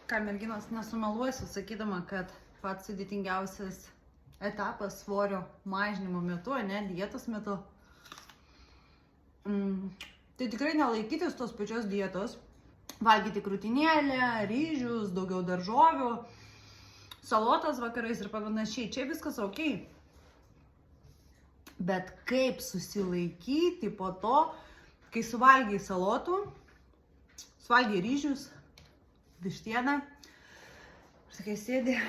Ką, merginos, nesumeluosiu, sakydama, kad pats sudėtingiausias etapas svorio mažinimo metu, ne, dietos metu. Tai tikrai nelaikytis tos pačios dietos, valgyti krūtinėlę, ryžius, daugiau daržovių, salotas vakarais ir panašiai. Čia viskas ok. Bet kaip susilaikyti po to, kai suvalgiai salotų, suvalgiai ryžius, vištieną, ir sakai, sėdi.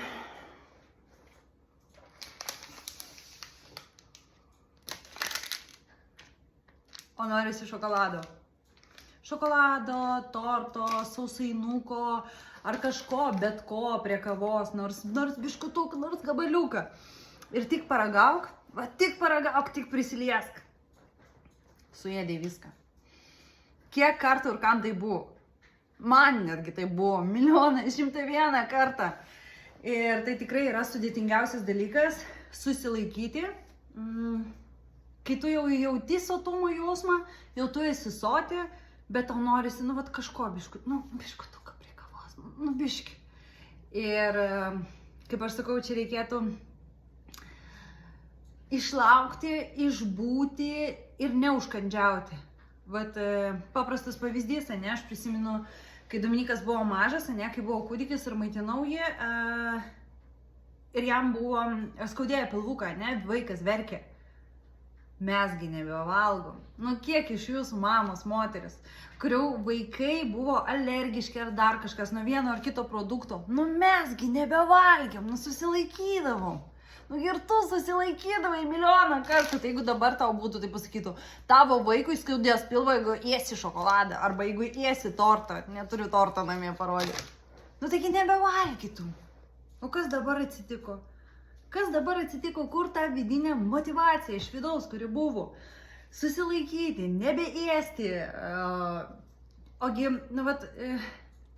O norisi šokolado. Šokolado, torto, sausainuko ar kažko, bet ko prie kavos, nors biškutuką, nors gabaliuką. Ir tik paragauk, tik prisiliesk. Suėdėjai viską. Kiek kartų ir kam tai buvo? Man netgi tai buvo 1,101 kartą. Ir tai tikrai yra sudėtingiausias dalykas susilaikyti. Kai tu jau jauti sotumo jausmą, jau tu esi soti, bet tau norisi, kažko biškutuką prie kavos, biški. Ir kaip aš sakau, čia reikėtų išlaukti, išbūti ir neužkandžiauti. Vat paprastas pavyzdys, ne, aš prisimenu, kai Dominikas buvo mažas, ne, kai buvo kūdikis ir maitinau jį, ir jam buvo skaudėję pilvuką, ne, vaikas verkė. Mesgi nebevalgom. Kiek iš jūsų mamos, moteris, kurių vaikai buvo alergiški ar dar kažkas nuo vieno ar kito produkto, mesgi nebevalgiam, susilaikydavom. Ir tu susilaikydavai milijoną kartų, tai jeigu dabar tau būtų, tai pasakytų, tavo vaikui skaudės pilvą, jeigu ėsi šokoladą, arba jeigu ėsi tortą, neturiu tortą namie parodyti. Taigi nebevalgytum. O kas dabar atsitiko? Kas dabar atsitiko, kur ta vidinė motyvacija iš vidaus, kuri buvo? Susilaikyti, nebeėsti. Ogi,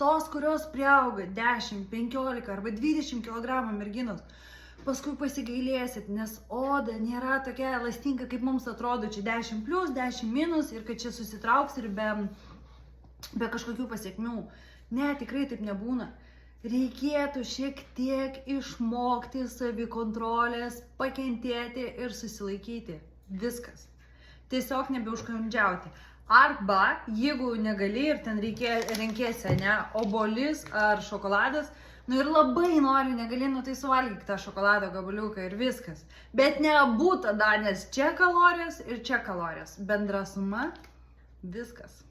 tos, kurios priauga 10, 15 arba 20 kg merginos, paskui pasigailėsit, nes oda nėra tokia elastinga, kaip mums atrodo, čia 10 plius, 10 minus ir kad čia susitrauks ir be kažkokių pasiekmių. Ne, tikrai taip nebūna. Reikėtų šiek tiek išmokti savikontrolės, pakentėti ir susilaikyti. Viskas. Tiesiog nebeužkandžiauti. Arba, jeigu negali ir ten renkėsi, ne, obuolys ar šokoladas, ir labai nori, negali, tai suvalgyk tą šokolado gabaliuką ir viskas. Bet neabu tada, nes čia kalorijos ir čia kalorijos. Bendra suma, viskas.